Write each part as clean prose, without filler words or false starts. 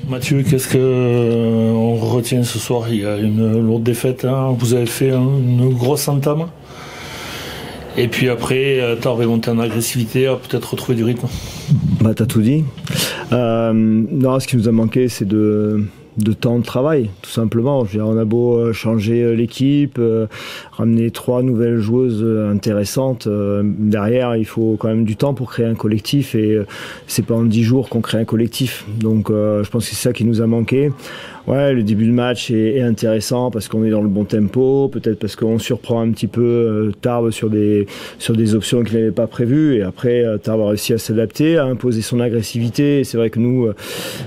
Mathieu, qu'est-ce qu'on retient ce soir? Il y a une lourde défaite, hein. Vous avez fait une grosse entame. Et puis après, Tarbes est monté en agressivité, a peut-être retrouvé du rythme. T'as tout dit. Non, ce qui nous a manqué, c'est de temps de travail, tout simplement. Je veux dire, on a beau changer l'équipe, ramener 3 nouvelles joueuses intéressantes. Derrière, il faut quand même du temps pour créer un collectif et c'est pas en 10 jours qu'on crée un collectif. Donc je pense que c'est ça qui nous a manqué. Ouais, le début de match est intéressant parce qu'on est dans le bon tempo, peut-être parce qu'on surprend un petit peu Tarbes sur des options qu'il n'avait pas prévues, et après Tarbes a réussi à s'adapter, à imposer son agressivité. Et c'est vrai que nous,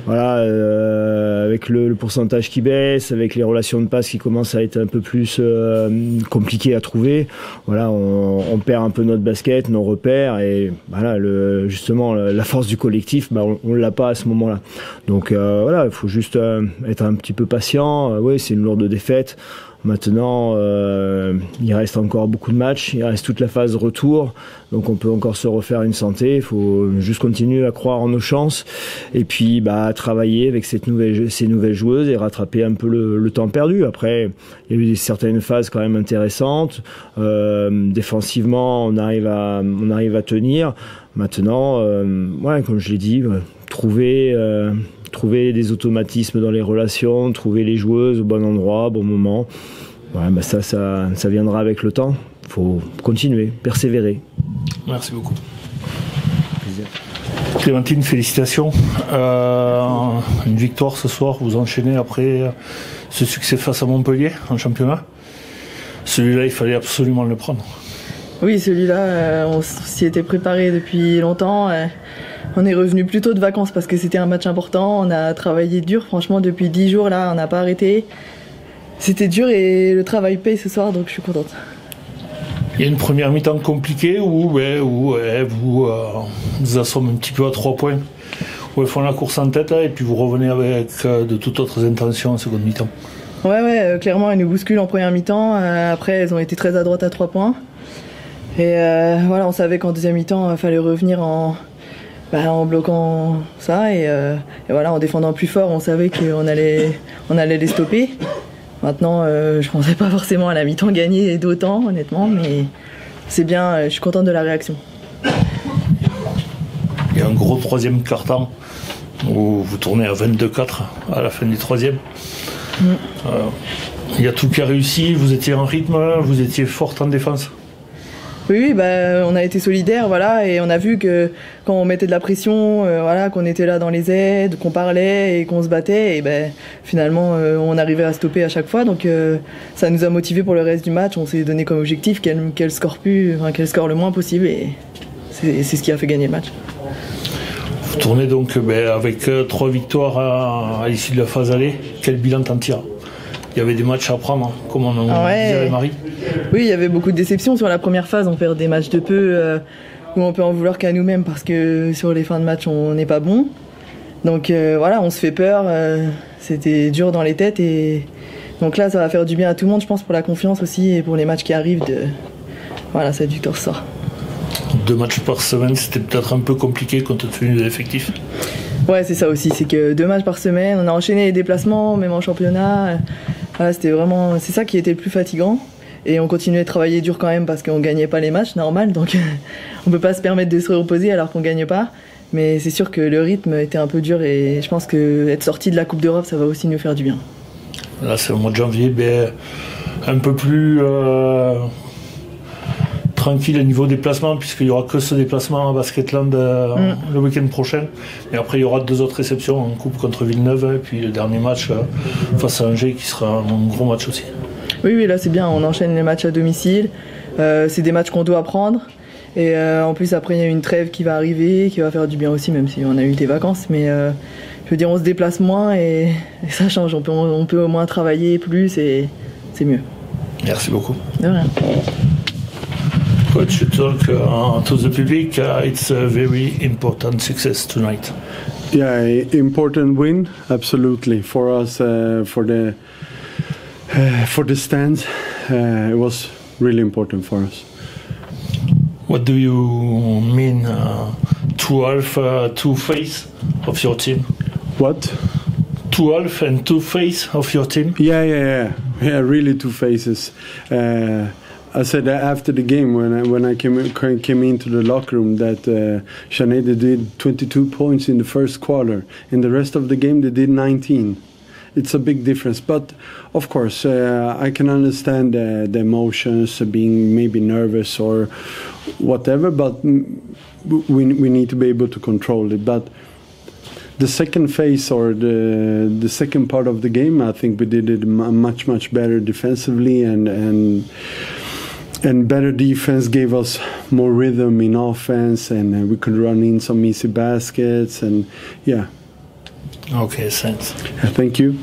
avec le pourcentage qui baisse, avec les relations de passe qui commencent à être un peu plus compliquées à trouver, voilà, on perd un peu notre basket, nos repères, et voilà, justement la force du collectif, on l'a pas à ce moment-là. Donc voilà, il faut juste être un petit peu patient. Oui, c'est une lourde défaite. Maintenant, il reste encore beaucoup de matchs, il reste toute la phase retour, donc on peut encore se refaire une santé. Il faut juste continuer à croire en nos chances et puis travailler avec ces nouvelles joueuses et rattraper un peu le temps perdu. Après, il y a eu certaines phases quand même intéressantes. Défensivement, on arrive à tenir. Maintenant, comme je l'ai dit, trouver des automatismes dans les relations, trouver les joueuses au bon endroit, au bon moment. Ouais, ça viendra avec le temps. Il faut continuer, persévérer. Merci beaucoup. Clémentine, félicitations. Une victoire ce soir, vous enchaînez après ce succès face à Montpellier en championnat. Celui-là, il fallait absolument le prendre. Oui, celui-là, on s'y était préparé depuis longtemps. On est revenu plus tôt de vacances parce que c'était un match important. On a travaillé dur, franchement, depuis 10 jours, là, on n'a pas arrêté. C'était dur et le travail paye ce soir, donc je suis contente. Il y a une première mi-temps compliquée où vous assommez un petit peu à 3 points, où ils font la course en tête et puis vous revenez avec de toutes autres intentions en seconde mi-temps. Ouais, clairement, elles nous bousculent en première mi-temps. Après, elles ont été très adroites à 3 points. Et voilà, on savait qu'en deuxième mi-temps, il fallait revenir en bloquant ça et voilà, en défendant plus fort, on savait qu'on allait les stopper. Maintenant, je pensais pas forcément à la mi-temps gagner d'autant, honnêtement, mais c'est bien, je suis contente de la réaction. Il y a un gros troisième quart-temps où vous tournez à 22-4 à la fin du troisième. Il y a tout qui a réussi, vous étiez en rythme, vous étiez forte en défense. Oui, on a été solidaires, voilà, et on a vu que quand on mettait de la pression, qu'on était là dans les aides, qu'on parlait et qu'on se battait, et finalement on arrivait à stopper à chaque fois, donc ça nous a motivés pour le reste du match. On s'est donné comme objectif qu'elle score le moins possible, et c'est ce qui a fait gagner le match. Vous tournez donc avec 3 victoires à l'issue de la phase aller. Quel bilan t'en tires? Il y avait des matchs à prendre, hein, comme on disait avec Marie. Oui, il y avait beaucoup de déceptions sur la première phase. On perd des matchs de peu où on peut en vouloir qu'à nous-mêmes parce que sur les fins de match, on n'est pas bon. Donc voilà, on se fait peur. C'était dur dans les têtes. Et donc là, ça va faire du bien à tout le monde, je pense, pour la confiance aussi et pour les matchs qui arrivent. Voilà, cette victoire sort. 2 matchs par semaine, c'était peut-être un peu compliqué compte tenu de l'effectif. Ouais, c'est ça aussi. C'est que 2 matchs par semaine, on a enchaîné les déplacements, même en championnat. Voilà, c'est ça qui était le plus fatigant. Et on continuait de travailler dur quand même parce qu'on gagnait pas les matchs, normal. Donc on peut pas se permettre de se reposer alors qu'on gagne pas. Mais c'est sûr que le rythme était un peu dur et je pense qu'être sorti de la Coupe d'Europe, ça va aussi nous faire du bien. Là, c'est le mois de janvier, un peu plus tranquille au niveau déplacement, puisqu'il n'y aura que ce déplacement à Basketland le week-end prochain. Et après, il y aura 2 autres réceptions en coupe contre Villeneuve, et puis le dernier match face à Angers qui sera un gros match aussi. Oui, là c'est bien, on enchaîne les matchs à domicile. C'est des matchs qu'on doit prendre. Et en plus, après, il y a une trêve qui va arriver, qui va faire du bien aussi, même si on a eu des vacances. Mais je veux dire, on se déplace moins et ça change. On peut au moins travailler plus et c'est mieux. Merci beaucoup. De rien. Coach, you talk to the public. It's a very important success tonight. Yeah, important win, absolutely. For us, for the stands, it was really important for us. What do you mean to have 2 faces of your team? What? two half and two face of your team. Yeah. Really, two faces. I said that after the game when I came into the locker room that Sinead did 22 points in the first quarter. In the rest of the game, they did 19. It's a big difference, but of course I can understand the emotions, being maybe nervous or whatever, but we need to be able to control it. But the second phase or the second part of the game, I think we did it much better defensively, and better defense gave us more rhythm in offense, and we could run in some easy baskets, and yeah. Okay, thanks. Thank you.